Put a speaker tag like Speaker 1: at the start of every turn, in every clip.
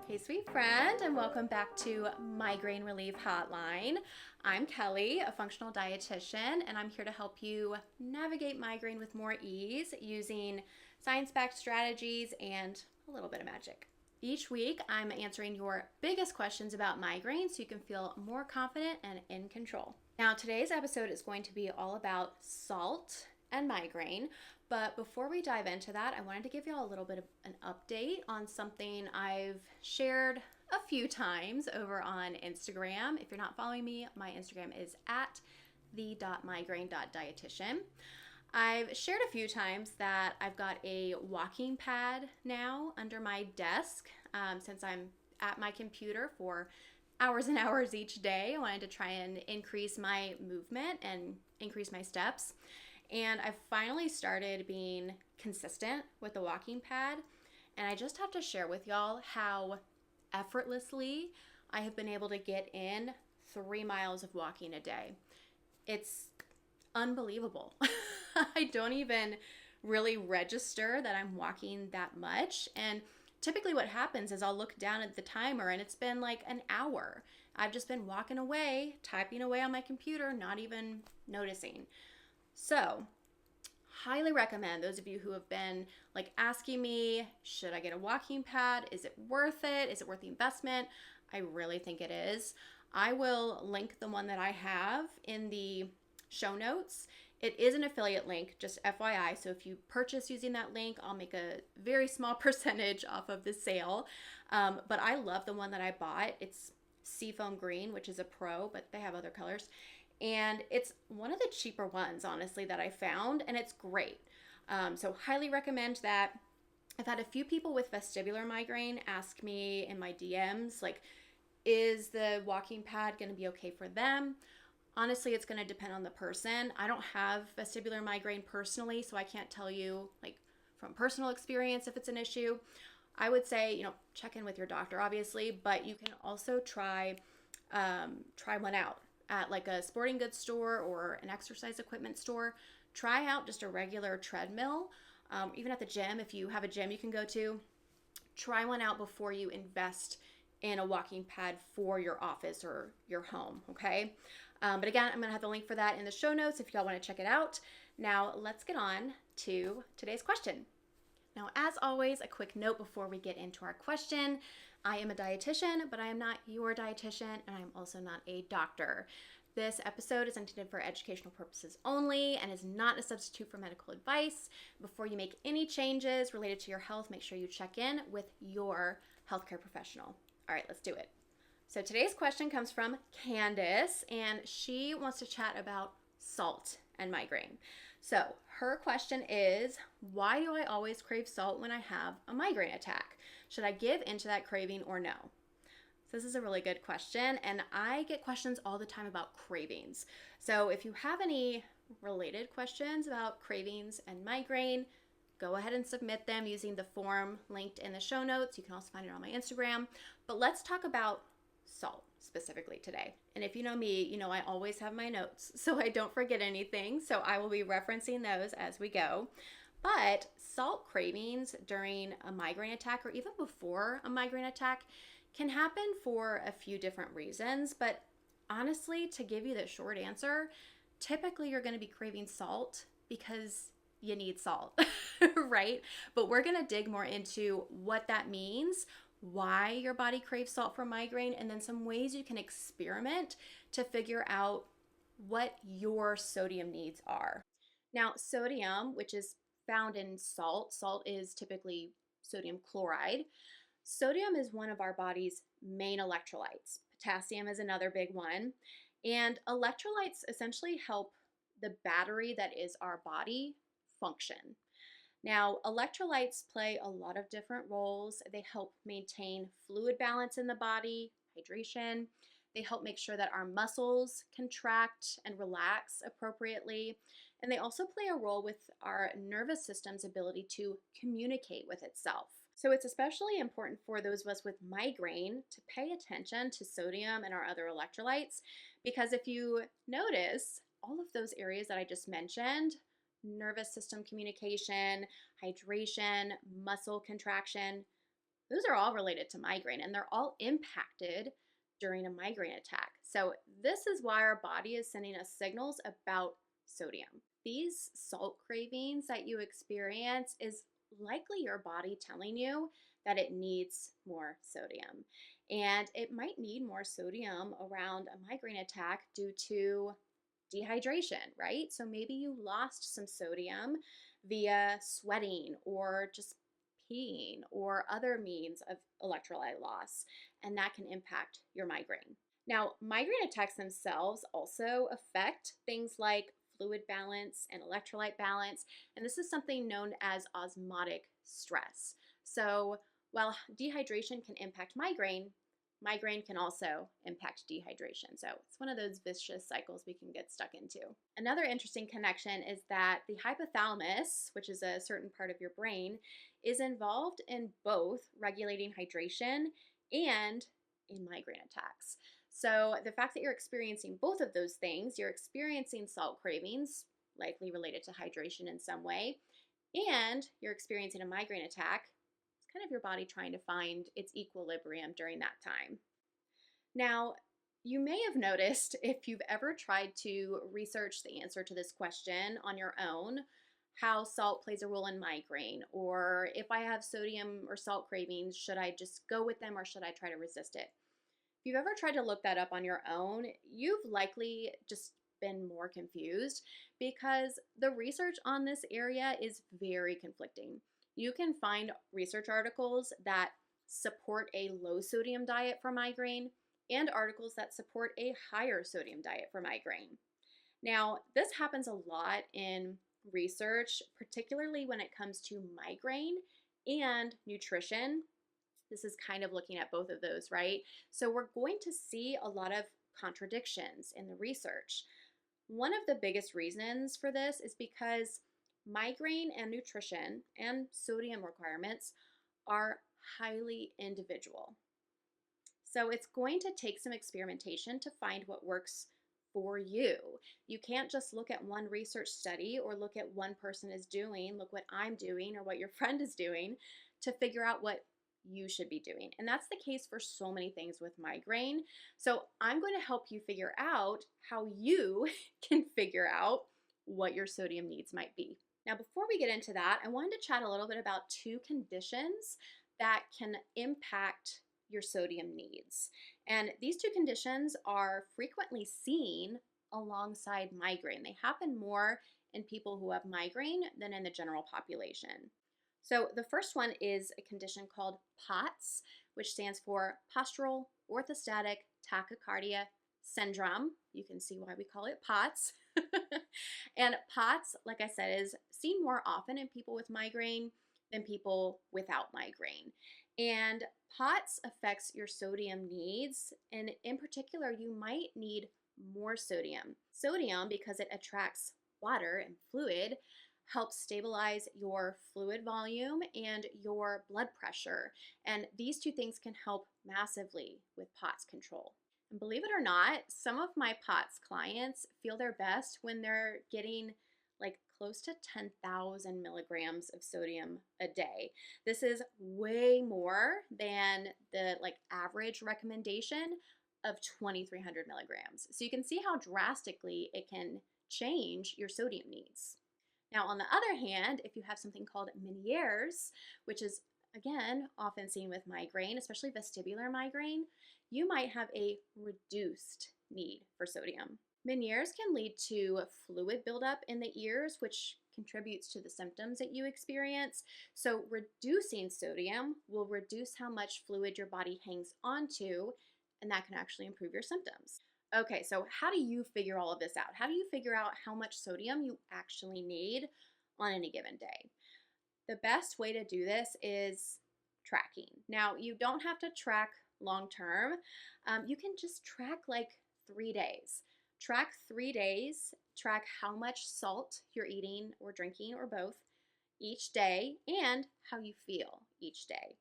Speaker 1: Hey, sweet friend, and welcome back to Migraine Relief Hotline. I'm Kelli, a functional dietitian, and I'm here to help you navigate migraine with more ease using science backed strategies and a little bit of magic. Each week, I'm answering your biggest questions about migraine so you can feel more confident and in control. Now, today's episode is going to be all about salt and migraine. But before we dive into that, I wanted to give y'all a little bit of an update on something I've shared a few times over on Instagram. If you're not following me, my Instagram is at the.migraine.dietitian. I've shared a few times that I've got a walking pad now under my desk since I'm at my computer for hours and hours each day. I wanted to try and increase my movement and increase my steps. And I've finally started being consistent with the walking pad. And I just have to share with y'all how effortlessly I have been able to get in 3 miles of walking a day. It's unbelievable. I don't even really register that I'm walking that much. And typically what happens is I'll look down at the timer and it's been like an hour. I've just been walking away, typing away on my computer, not even noticing. So, highly recommend those of you who have been like asking me, should I get a walking pad? Is it worth it? Is it worth the investment? I really think it is. I will link the one that I have in the show notes. It is an affiliate link, just FYI. So if you purchase using that link, I'll make a very small percentage off of the sale. But I love the one that I bought. It's Seafoam Green, which is a pro, but they have other colors. And it's one of the cheaper ones, honestly, that I found, and it's great. So highly recommend that. I've had a few people with vestibular migraine ask me in my DMs, like, is the walking pad going to be okay for them? Honestly, it's going to depend on the person. I don't have vestibular migraine personally, so I can't tell you, like, from personal experience if it's an issue. I would say, check in with your doctor, obviously, but you can also try one out at like a sporting goods store or an exercise equipment store. Try out just a regular treadmill. Even at the gym, if you have a gym you can go to, try one out before you invest in a walking pad for your office or your home, okay? But again, I'm gonna have the link for that in the show notes if y'all wanna check it out. Now, let's get on to today's question. Now, as always, a quick note before we get into our question. I am a dietitian, but I am not your dietitian, and I'm also not a doctor. This episode is intended for educational purposes only and is not a substitute for medical advice. Before you make any changes related to your health, make sure you check in with your healthcare professional. All right, let's do it. So today's question comes from Candace, and she wants to chat about salt and migraine. So her question is, why do I always crave salt when I have a migraine attack? Should I give into that craving or no? So this is a really good question, and I get questions all the time about cravings. So if you have any related questions about cravings and migraine, go ahead and submit them using the form linked in the show notes. You can also find it on my Instagram. But let's talk about salt specifically today. And if you know me, you know I always have my notes so I don't forget anything. So I will be referencing those as we go. But salt cravings during a migraine attack or even before a migraine attack can happen for a few different reasons. But honestly, to give you the short answer, typically you're going to be craving salt because you need salt, right? But we're going to dig more into what that means, why your body craves salt for migraine, and then some ways you can experiment to figure out what your sodium needs are. Now, sodium, which is found in salt is typically sodium chloride. Sodium is one of our body's main electrolytes. Potassium is another big one. And electrolytes essentially help the battery that is our body function. Now, electrolytes play a lot of different roles. They help maintain fluid balance in the body, hydration. They help make sure that our muscles contract and relax appropriately. And they also play a role with our nervous system's ability to communicate with itself. So it's especially important for those of us with migraine to pay attention to sodium and our other electrolytes, because if you notice, all of those areas that I just mentioned, nervous system communication, hydration, muscle contraction, Those are all related to migraine and they're all impacted during a migraine attack. So, this is why our body is sending us signals about sodium. These salt cravings that you experience is likely your body telling you that it needs more sodium. And it might need more sodium around a migraine attack due to dehydration, right? So maybe you lost some sodium via sweating or just peeing or other means of electrolyte loss, and that can impact your migraine. Now, migraine attacks themselves also affect things like fluid balance and electrolyte balance, and this is something known as osmotic stress. So, while dehydration can impact migraine, migraine can also impact dehydration. So, it's one of those vicious cycles we can get stuck into. Another interesting connection is that the hypothalamus, which is a certain part of your brain, is involved in both regulating hydration and in migraine attacks. So, the fact that you're experiencing both of those things, you're experiencing salt cravings, likely related to hydration in some way, and you're experiencing a migraine attack, it's kind of your body trying to find its equilibrium during that time. Now, you may have noticed if you've ever tried to research the answer to this question on your own, how salt plays a role in migraine, or if I have sodium or salt cravings, should I just go with them or should I try to resist it? If you've ever tried to look that up on your own, you've likely just been more confused because the research on this area is very conflicting. You can find research articles that support a low sodium diet for migraine and articles that support a higher sodium diet for migraine. Now, this happens a lot in research, particularly when it comes to migraine and nutrition. This is kind of looking at both of those, right? So we're going to see a lot of contradictions in the research. One of the biggest reasons for this is because migraine and nutrition and sodium requirements are highly individual. So it's going to take some experimentation to find what works for you. You can't just look at one research study or look at one person is doing, look what I'm doing or what your friend is doing to figure out what you should be doing. And that's the case for so many things with migraine. So I'm going to help you figure out how you can figure out what your sodium needs might be. Now, before we get into that, I wanted to chat a little bit about two conditions that can impact your sodium needs. And these two conditions are frequently seen alongside migraine. They happen more in people who have migraine than in the general population. So the first one is a condition called POTS, which stands for postural orthostatic tachycardia syndrome. You can see why we call it POTS. And POTS, like I said, is seen more often in people with migraine than people without migraine. And POTS affects your sodium needs, and in particular, you might need more sodium. Sodium, because it attracts water and fluid, helps stabilize your fluid volume and your blood pressure. And these two things can help massively with POTS control. And believe it or not, some of my POTS clients feel their best when they're getting like close to 10,000 milligrams of sodium a day. This is way more than the average recommendation of 2,300 milligrams. So you can see how drastically it can change your sodium needs. Now, on the other hand, if you have something called Meniere's, which is again often seen with migraine, especially vestibular migraine, you might have a reduced need for sodium. Meniere's can lead to fluid buildup in the ears, which contributes to the symptoms that you experience. So reducing sodium will reduce how much fluid your body hangs onto, and that can actually improve your symptoms. Okay, so how do you figure all of this out? How do you figure out how much sodium you actually need on any given day? The best way to do this is tracking. Now, you don't have to track long term. You can just track like 3 days. Track 3 days, track how much salt you're eating or drinking or both each day and how you feel each day.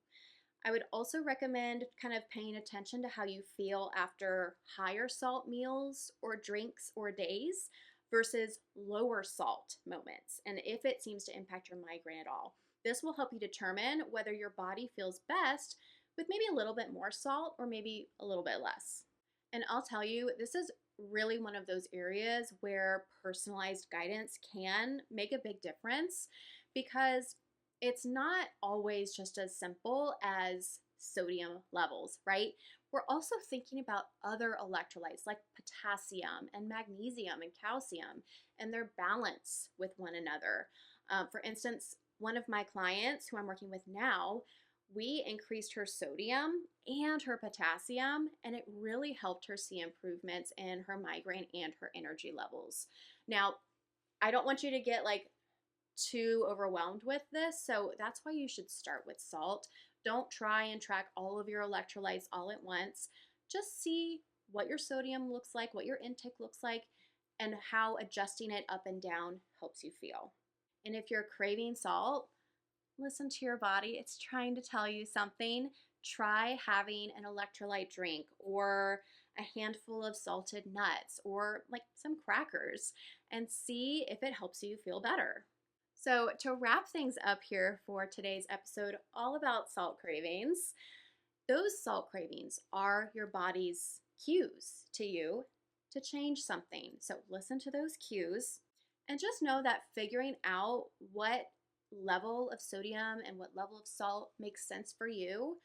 Speaker 1: I would also recommend kind of paying attention to how you feel after higher salt meals or drinks or days versus lower salt moments, and if it seems to impact your migraine at all. This will help you determine whether your body feels best with maybe a little bit more salt or maybe a little bit less. And I'll tell you, this is really one of those areas where personalized guidance can make a big difference because it's not always just as simple as sodium levels, right? We're also thinking about other electrolytes like potassium and magnesium and calcium and their balance with one another. For instance, one of my clients who I'm working with now, we increased her sodium and her potassium, and it really helped her see improvements in her migraine and her energy levels. Now, I don't want you to get like too overwhelmed with this, so that's why you should start with salt. Don't try and track all of your electrolytes all at once. Just see what your sodium looks like, what your intake looks like, and how adjusting it up and down helps you feel. And if you're craving salt, listen to your body. It's trying to tell you something. Try having an electrolyte drink or a handful of salted nuts or like some crackers and see if it helps you feel better. So, to wrap things up here for today's episode, all about salt cravings, those salt cravings are your body's cues to you to change something. So, listen to those cues and just know that figuring out what level of sodium and what level of salt makes sense for you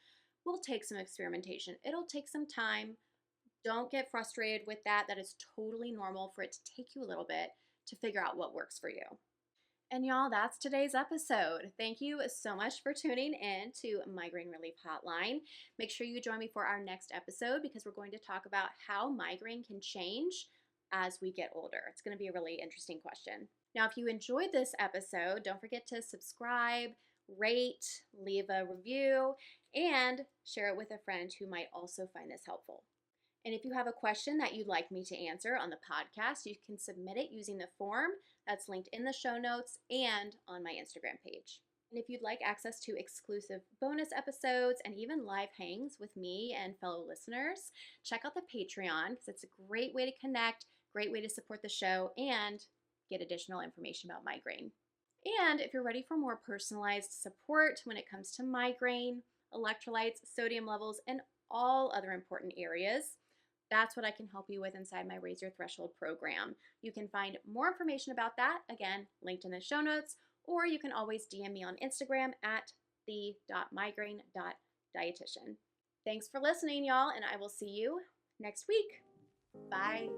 Speaker 1: will take some experimentation. It'll take some time. Don't get frustrated with that. That is totally normal for it to take you a little bit to figure out what works for you. And y'all, that's today's episode. Thank you so much for tuning in to Migraine Relief Hotline. Make sure you join me for our next episode because we're going to talk about how migraine can change as we get older. It's going to be a really interesting question. Now, if you enjoyed this episode, don't forget to subscribe, rate, leave a review, and share it with a friend who might also find this helpful. And if you have a question that you'd like me to answer on the podcast, you can submit it using the form that's linked in the show notes and on my Instagram page. And if you'd like access to exclusive bonus episodes and even live hangs with me and fellow listeners, check out the Patreon because it's a great way to connect, great way to support the show, and get additional information about migraine. And if you're ready for more personalized support when it comes to migraine, electrolytes, sodium levels, and all other important areas, that's what I can help you with inside my Raise Your Threshold program. You can find more information about that, again, linked in the show notes, or you can always DM me on Instagram at the.migraine.dietitian. Thanks for listening, y'all, and I will see you next week. Bye.